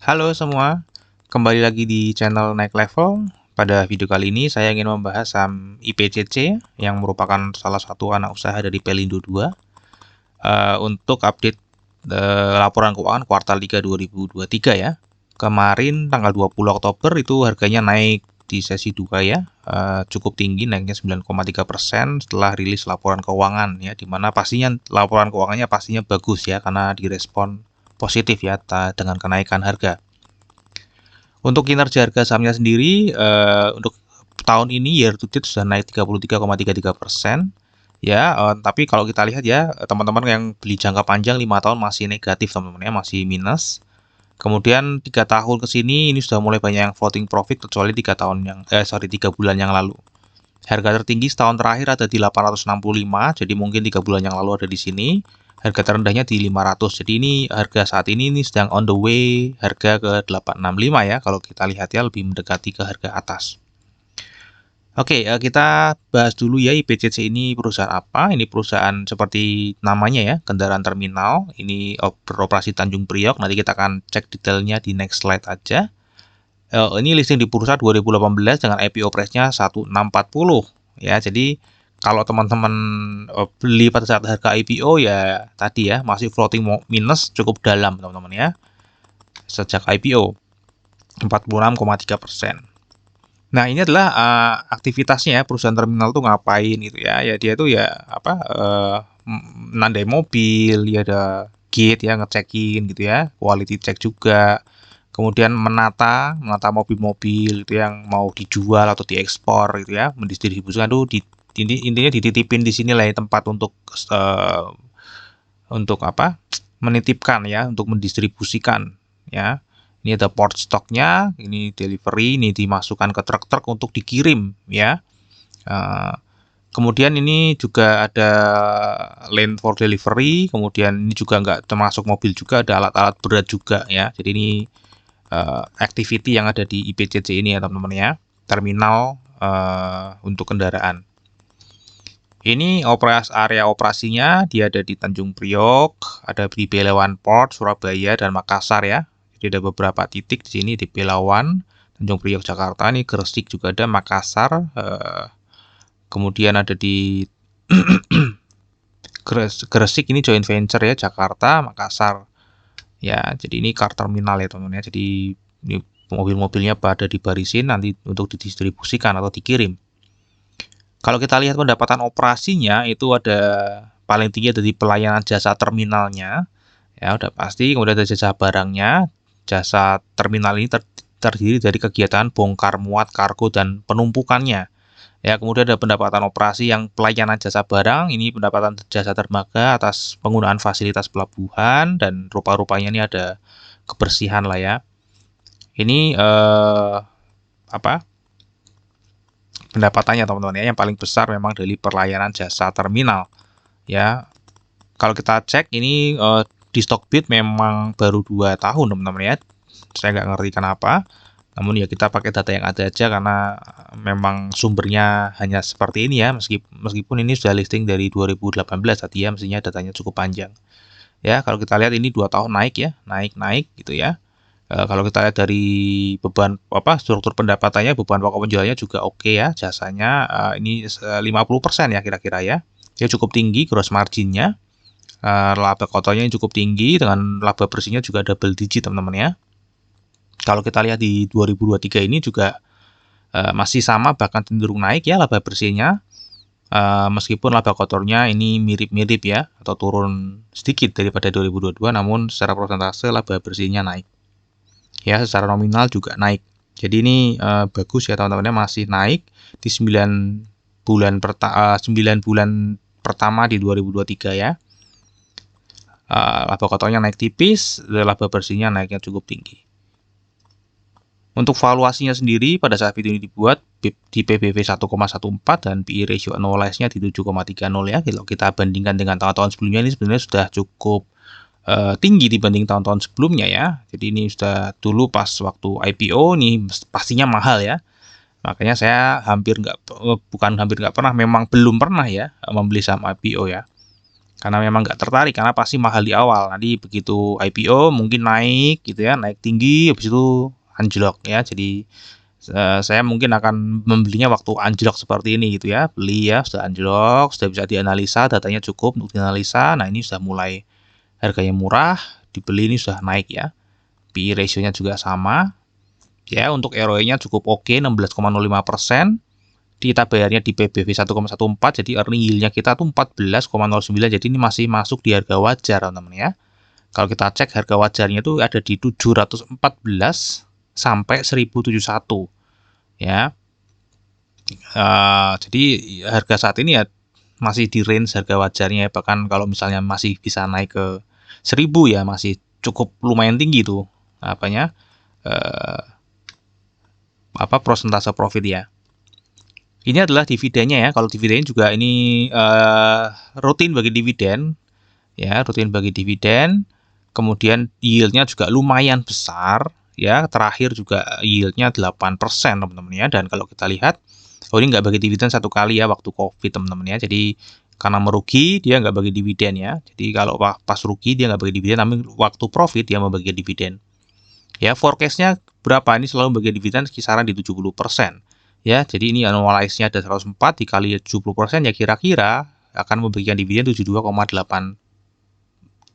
Halo semua, kembali lagi di channel Naik Level. Pada video kali ini saya ingin membahas saham IPCC yang merupakan salah satu anak usaha dari Pelindo 2 untuk update laporan keuangan kuartal 3 2023 ya. Kemarin tanggal 20 Oktober itu harganya naik di sesi 2 ya, cukup tinggi, naiknya 9,3% setelah rilis laporan keuangan ya, dimana pastinya laporan keuangannya pastinya bagus ya karena direspon positif ya dengan kenaikan harga. Untuk kinerja harga sahamnya sendiri untuk tahun ini year to date sudah naik 33,33% ya, tapi kalau kita lihat ya teman-teman yang beli jangka panjang 5 tahun masih negatif teman-teman ya, masih minus. Kemudian 3 tahun ke sini ini sudah mulai banyak yang floating profit kecuali 3 bulan yang lalu. Harga tertinggi setahun terakhir ada di 865, jadi mungkin 3 bulan yang lalu ada di sini. Harga terendahnya di 500. Jadi ini harga saat ini sedang on the way harga ke 865 ya, kalau kita lihat ya lebih mendekati ke harga atas. Oke, kita bahas dulu ya IPCC ini perusahaan apa. Ini perusahaan seperti namanya ya, kendaraan terminal. Ini beroperasi Tanjung Priok. Nanti kita akan cek detailnya di next slide aja. Ini listing di bursa 2018 dengan IPO price-nya 1640 ya. Jadi kalau teman-teman beli pada saat harga IPO ya tadi ya masih floating minus cukup dalam teman-teman ya. Sejak IPO 46,3%. Nah, ini adalah aktivitasnya ya, perusahaan terminal tuh ngapain gitu ya. Ya dia tuh ya nandai mobil, ya ada gate ya, ngecekin gitu ya, quality check juga. Kemudian menata mobil-mobil itu yang mau dijual atau diekspor gitu ya, mendistribusikan tuh intinya dititipin di sini lah ya, tempat untuk menitipkan ya, untuk mendistribusikan ya. Ini ada port stocknya, ini delivery, ini dimasukkan ke truk-truk untuk dikirim ya. Kemudian ini juga ada lane for delivery, kemudian ini juga nggak termasuk mobil juga, ada alat-alat berat juga ya. Jadi ini activity yang ada di IPCC ini ya teman-teman ya, terminal untuk kendaraan. Ini area operasinya, dia ada di Tanjung Priok, ada di Belawan Port, Surabaya, dan Makassar ya. Jadi ada beberapa titik di sini di Belawan, Tanjung Priok, Jakarta. Ini Gresik juga ada, Makassar. Kemudian ada di Gresik ini joint venture ya, Jakarta, Makassar. Ya, jadi ini car terminal ya teman-teman ya. Jadi ini mobil-mobilnya pada dibarisin nanti untuk didistribusikan atau dikirim. Kalau kita lihat pendapatan operasinya itu ada paling tinggi dari pelayanan jasa terminalnya. Ya, udah pasti. Kemudian ada jasa barangnya. Jasa terminal ini terdiri dari kegiatan bongkar muat kargo dan penumpukannya. Ya, kemudian ada pendapatan operasi yang pelayanan jasa barang. Ini pendapatan jasa dermaga atas penggunaan fasilitas pelabuhan dan rupa-rupanya ini ada kebersihan lah ya. Ini pendapatannya teman-teman ya, yang paling besar memang dari pelayanan jasa terminal ya. Kalau kita cek ini di Stockbit memang baru 2 tahun teman-teman ya, saya nggak ngerti kenapa, namun ya kita pakai data yang ada aja karena memang sumbernya hanya seperti ini ya, meskipun ini sudah listing dari 2018 tadi ya, mestinya datanya cukup panjang ya. Kalau kita lihat ini 2 tahun naik ya, naik gitu ya. Kalau kita lihat dari beban struktur pendapatannya, beban pokok penjualannya juga oke ya, jasanya ini 50% ya kira-kira ya. Dia cukup tinggi gross marginnya. Laba kotornya cukup tinggi dengan laba bersihnya juga double digit teman-teman ya. Kalau kita lihat di 2023 ini juga masih sama, bahkan cenderung naik ya laba bersihnya. Meskipun laba kotornya ini mirip-mirip ya, atau turun sedikit daripada 2022, namun secara persentase laba bersihnya naik. Ya, secara nominal juga naik. Jadi ini bagus ya teman-teman, masih naik di 9 bulan pertama di 2023 ya. Laba kotornya naik tipis, laba bersihnya naiknya cukup tinggi. Untuk valuasinya sendiri pada saat video ini dibuat di PBV 1,14 dan PE ratio annualized-nya di 7,30 ya. Kalau kita bandingkan dengan tahun-tahun sebelumnya, ini sebenarnya sudah cukup tinggi dibanding tahun-tahun sebelumnya ya. Jadi ini sudah dulu pas waktu IPO nih pastinya mahal ya. Makanya saya belum pernah, memang belum pernah ya membeli saham IPO ya. karena memang nggak tertarik karena pasti mahal di awal. Nanti begitu IPO mungkin naik gitu ya, naik tinggi, habis itu anjlok ya. Jadi saya mungkin akan membelinya waktu anjlok seperti ini gitu ya, beli ya sudah anjlok, sudah bisa dianalisa, datanya cukup untuk dianalisa. Nah ini sudah mulai harganya murah, dibeli ini sudah naik ya. PE ratio-nya juga sama. Ya, untuk ROE-nya cukup oke, 16,05%. Kita bayarnya di PBV 1,14, jadi earning yield-nya kita tuh 14,09. Jadi ini masih masuk di harga wajar, teman-teman ya. Kalau kita cek harga wajarnya itu ada di 714 sampai 1071 ya. Jadi harga saat ini ya masih di range harga wajarnya, bahkan kalau misalnya masih bisa naik ke 1000 ya masih cukup lumayan tinggi tuh apanya persentase profit ya. Ini adalah dividennya ya. Kalau dividen juga ini rutin bagi dividen ya, rutin bagi dividen. Kemudian yieldnya juga lumayan besar ya. Terakhir juga yieldnya 8% teman-teman ya. Dan kalau kita lihat, ini nggak bagi dividen satu kali ya waktu COVID teman-teman ya. Jadi karena merugi dia nggak bagi dividen ya. Jadi kalau pas rugi dia nggak bagi dividen, tapi waktu profit dia membagi dividen. Ya, forecastnya berapa? Ini selalu bagi dividen kisaran di 70%. Ya, jadi ini annualize-nya ada 104 dikali 70% ya kira-kira akan memberikan dividen 72,8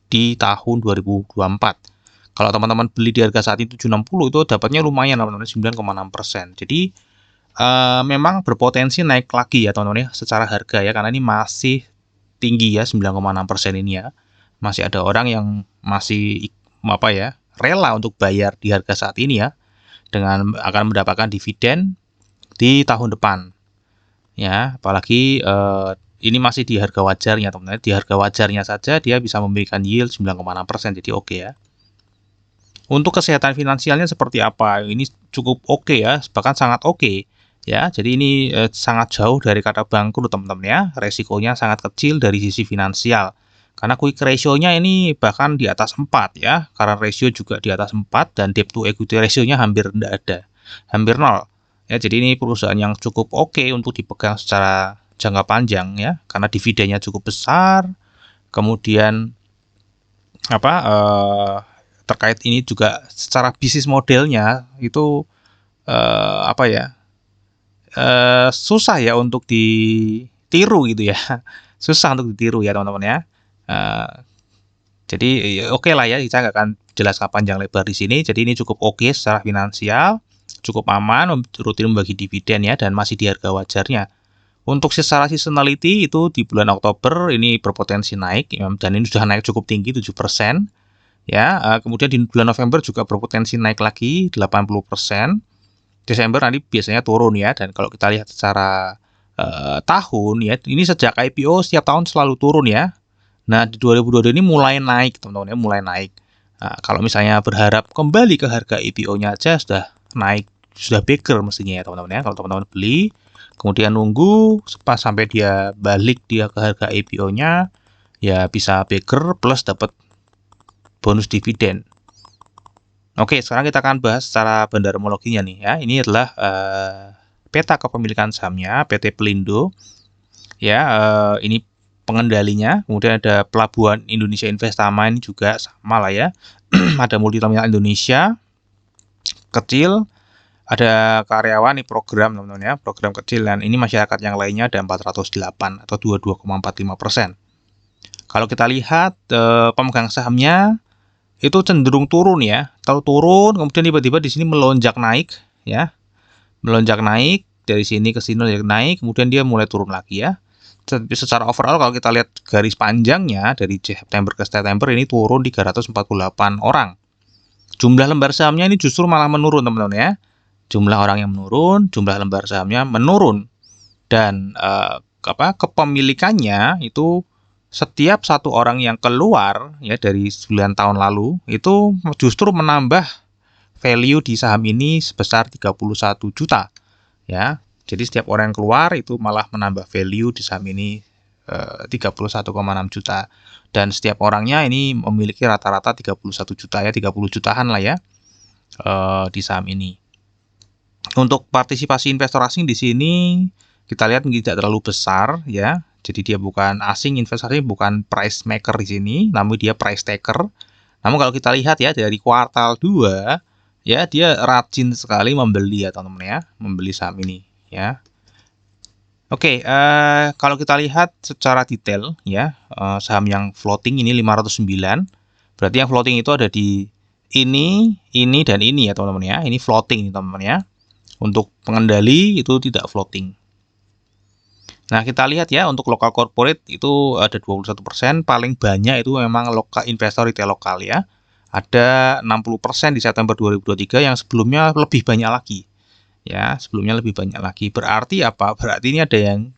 di tahun 2024. Kalau teman-teman beli di harga saat itu 760 itu dapatnya lumayan teman-teman 9,6%. Jadi memang berpotensi naik lagi ya teman-teman ya secara harga ya, karena ini masih tinggi ya 9,6% ini ya. Masih ada orang yang masih rela untuk bayar di harga saat ini ya, dengan akan mendapatkan dividen di tahun depan ya. Apalagi ini masih di harga wajarnya teman-teman. Di harga wajarnya saja dia bisa memberikan yield 9,6%, jadi oke ya. Untuk kesehatan finansialnya seperti apa? Ini cukup oke ya, bahkan sangat oke ya. Jadi ini sangat jauh dari kata bangkrut teman-teman ya. Resikonya sangat kecil dari sisi finansial. Karena quick ratio-nya ini bahkan di atas 4 ya. Current ratio juga di atas 4 dan debt to equity ratio-nya hampir tidak ada. Hampir 0. Ya, jadi ini perusahaan yang cukup oke untuk dipegang secara jangka panjang ya, karena dividennya cukup besar. Kemudian terkait ini juga secara bisnis modelnya itu susah ya untuk ditiru gitu ya. Susah untuk ditiru ya teman-teman ya. Jadi oke lah ya, saya nggak akan jelaskan panjang lebar di sini. Jadi ini cukup oke secara finansial, cukup aman, rutin membagi dividen ya, dan masih di harga wajarnya. Untuk secara seasonality itu di bulan Oktober ini berpotensi naik dan ini sudah naik cukup tinggi 7% ya. Kemudian di bulan November juga berpotensi naik lagi 80%. Desember nanti biasanya turun ya, dan kalau kita lihat secara tahun ya, ini sejak IPO setiap tahun selalu turun ya. Nah, di 2022 ini mulai naik, teman-teman ya, mulai naik. Nah, kalau misalnya berharap kembali ke harga IPO-nya aja sudah naik, sudah baker mestinya ya, teman-teman ya. Kalau teman-teman beli, kemudian nunggu pas sampai dia balik dia ke harga IPO-nya, ya bisa baker plus dapat bonus dividen. Oke, sekarang kita akan bahas secara bandarmologinya nih ya. Ini adalah peta kepemilikan sahamnya PT Pelindo. Ya, ini pengendalinya, kemudian ada Pelabuhan Indonesia Investama ini juga sama lah ya. Ada Multi-Terminal Indonesia kecil, ada karyawan nih program teman-teman ya, program kecil, dan ini masyarakat yang lainnya ada 408 atau 22,45%. Kalau kita lihat pemegang sahamnya itu cenderung turun ya, kalau turun kemudian tiba-tiba di sini melonjak naik ya, melonjak naik dari sini ke sini naik, kemudian dia mulai turun lagi ya. Secara overall kalau kita lihat garis panjangnya dari September ke September ini turun 348 orang. Jumlah lembar sahamnya ini justru malah menurun teman-teman ya. Jumlah orang yang menurun, jumlah lembar sahamnya menurun. Dan kepemilikannya itu setiap satu orang yang keluar ya dari 9 tahun lalu itu justru menambah value di saham ini sebesar 31 juta ya. Jadi setiap orang yang keluar itu malah menambah value di saham ini 31,6 juta. Dan setiap orangnya ini memiliki rata-rata 31 juta ya, 30 jutaan lah ya di saham ini. Untuk partisipasi investor asing di sini kita lihat tidak terlalu besar ya. Jadi dia bukan asing, investasi bukan price maker di sini, namun dia price taker. Namun kalau kita lihat ya dari kuartal 2 ya, dia rajin sekali membeli ya teman-teman ya, membeli saham ini ya. Oke, kalau kita lihat secara detail ya, saham yang floating ini 509. Berarti yang floating itu ada di ini dan ini ya teman-teman ya. Ini floating teman-teman ya. Untuk pengendali itu tidak floating. Nah, kita lihat ya untuk lokal corporate itu ada 21%, paling banyak itu memang lokal investor retail lokal ya. Ada 60% di September 2023 yang sebelumnya lebih banyak lagi. Ya, sebelumnya lebih banyak lagi. Berarti apa? Berarti ini ada yang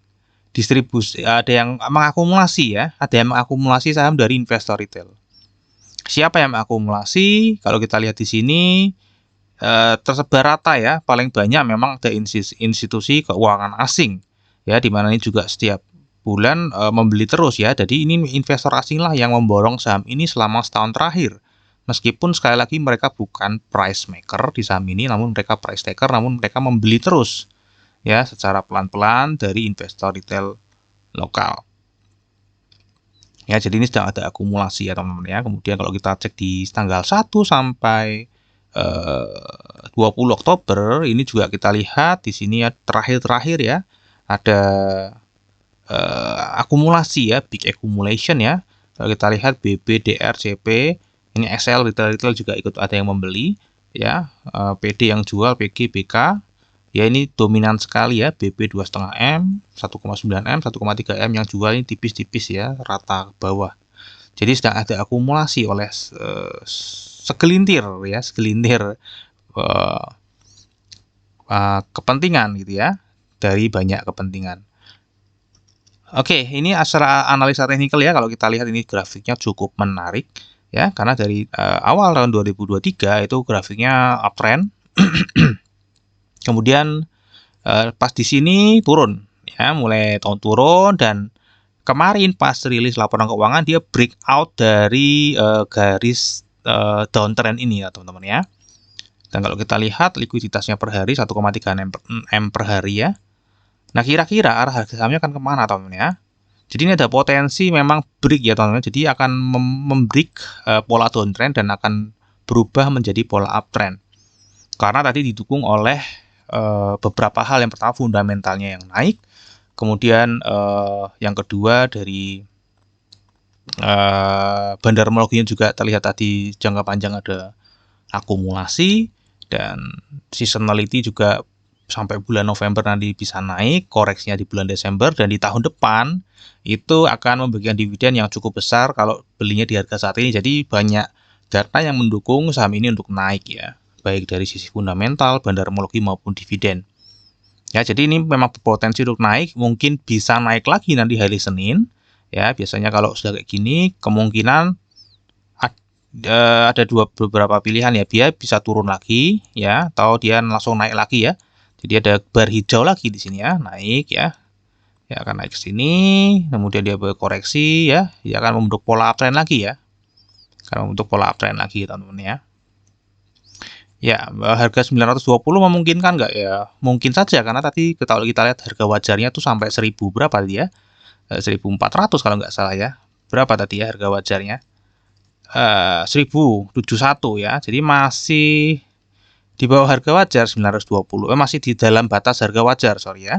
distribusi, ada yang mengakumulasi ya, ada yang mengakumulasi saham dari investor retail. Siapa yang mengakumulasi? Kalau kita lihat di sini tersebar rata ya, paling banyak memang ada institusi keuangan asing ya, di mana ini juga setiap bulan membeli terus ya. Jadi ini investor asing lah yang memborong saham ini selama setahun terakhir. Meskipun sekali lagi mereka bukan price maker di saham ini, namun mereka price taker, namun mereka membeli terus ya secara pelan-pelan dari investor retail lokal. Ya, jadi ini sedang ada akumulasi ya teman-teman ya. Kemudian kalau kita cek di tanggal 1 sampai 20 Oktober ini juga kita lihat di sini ya terakhir ya ada akumulasi ya, big accumulation ya. Kalau kita lihat BB, DR, CP, ini XL retail juga ikut ada yang membeli ya, PD yang jual, PG, BK. Ya ini dominan sekali ya, BB 2,5 M, 1,9 M, 1,3 M yang jual ini tipis-tipis ya, rata ke bawah. Jadi sedang ada akumulasi oleh segelintir ya, kepentingan gitu ya, dari banyak kepentingan. Oke, ini secara analisa teknikal ya, kalau kita lihat ini grafiknya cukup menarik ya, karena dari awal tahun 2023 itu grafiknya uptrend. Kemudian pas di sini turun ya, mulai tahun turun, dan kemarin pas rilis laporan keuangan dia breakout dari garis downtrend ini ya teman-teman ya. Dan kalau kita lihat likuiditasnya per hari 1,3 M per hari ya. Nah, kira-kira arah harga sahamnya akan kemana teman-teman ya. Jadi ini ada potensi memang break ya teman-teman. Jadi akan membreak pola downtrend dan akan berubah menjadi pola uptrend. Karena tadi didukung oleh beberapa hal. Yang pertama fundamentalnya yang naik, kemudian yang kedua dari bandarmologinya juga terlihat tadi jangka panjang ada akumulasi, dan seasonality juga sampai bulan November nanti bisa naik, koreksinya di bulan Desember, dan di tahun depan itu akan memberikan dividen yang cukup besar kalau belinya di harga saat ini. Jadi banyak data yang mendukung saham ini untuk naik ya, baik dari sisi fundamental, bandarmologi maupun dividen. Ya, jadi ini memang berpotensi untuk naik, mungkin bisa naik lagi nanti hari Senin. Ya, biasanya kalau sudah kayak gini, kemungkinan ada beberapa pilihan ya, dia bisa turun lagi ya, atau dia langsung naik lagi ya. Jadi ada bar hijau lagi di sini ya, naik ya. Ya akan naik ke sini, kemudian dia berkoreksi ya, dia akan membentuk pola uptrend lagi ya. Akan membentuk pola uptrend lagi teman-teman ya. Ya, harga 920 memungkinkan nggak ya? Mungkin saja, karena tadi kalau kita lihat harga wajarnya tuh sampai 1000 berapa dia? 1400 kalau nggak salah ya. Berapa tadi ya harga wajarnya? 1071 ya. Jadi masih di bawah harga wajar 920. Masih di dalam batas harga wajar, sorry ya.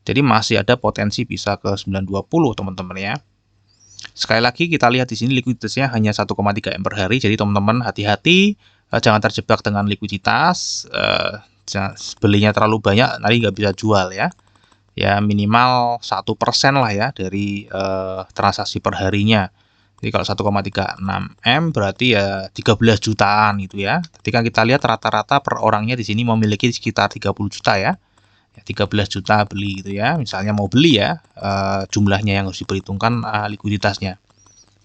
Jadi masih ada potensi bisa ke 920 teman-teman ya. Sekali lagi kita lihat di sini likuiditasnya hanya 1,3 M per hari. Jadi teman-teman hati-hati, jangan terjebak dengan likuiditas. Belinya terlalu banyak nanti nggak bisa jual ya. Ya minimal 1% lah ya dari transaksi per harinya. Jadi kalau 1,36 M berarti ya 13 jutaan gitu ya. Ketika kita lihat rata-rata per orangnya di sini memiliki sekitar 30 juta ya. 13 juta beli gitu ya. Misalnya mau beli ya, jumlahnya yang harus diperhitungkan likuiditasnya.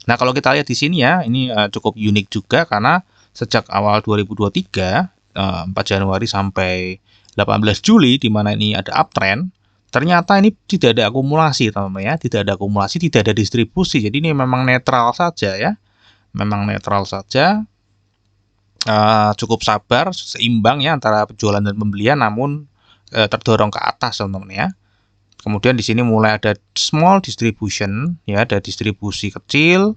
Nah, kalau kita lihat di sini ya, ini cukup unik juga karena sejak awal 2023, 4 Januari sampai 18 Juli di mana ini ada uptrend, ternyata ini tidak ada akumulasi teman-teman ya, tidak ada akumulasi, tidak ada distribusi. Jadi ini memang netral saja ya. Memang netral saja. Cukup sabar, seimbang ya antara penjualan dan pembelian, namun terdorong ke atas teman-teman ya. Kemudian di sini mulai ada small distribution, ya, ada distribusi kecil,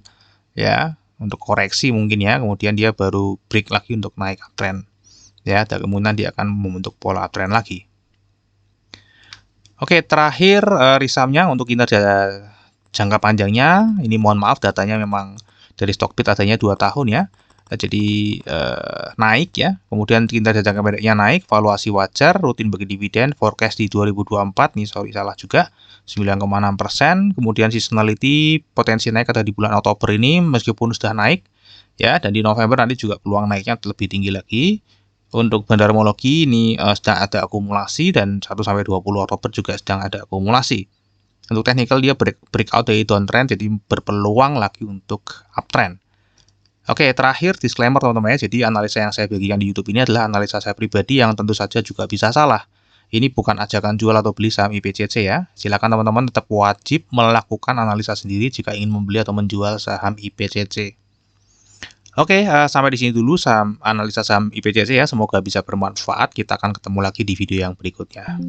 ya, untuk koreksi mungkin ya. Kemudian dia baru break lagi untuk naik uptrend, ya. Dan kemudian dia akan membentuk pola uptrend lagi. Oke, terakhir risamnya untuk kinerja jangka panjangnya. Ini mohon maaf datanya memang dari Stockbit adanya 2 tahun ya. Jadi naik ya, kemudian kinerja jangka pendeknya naik, valuasi wajar, rutin bagi dividen, forecast di 2024 nih sorry salah juga 9,6%, kemudian seasonality potensi naik ada di bulan Oktober ini meskipun sudah naik ya, dan di November nanti juga peluang naiknya lebih tinggi lagi. Untuk bandarmologi ini sedang ada akumulasi dan 1 sampai 20 Oktober juga sedang ada akumulasi. Untuk technical dia breakout dari downtrend jadi berpeluang lagi untuk uptrend. Oke, terakhir disclaimer teman-teman ya. Jadi analisa yang saya bagikan di YouTube ini adalah analisa saya pribadi yang tentu saja juga bisa salah. Ini bukan ajakan jual atau beli saham IPCC ya. Silakan teman-teman tetap wajib melakukan analisa sendiri jika ingin membeli atau menjual saham IPCC. Oke, sampai di sini dulu analisa saham IPCC ya. Semoga bisa bermanfaat. Kita akan ketemu lagi di video yang berikutnya.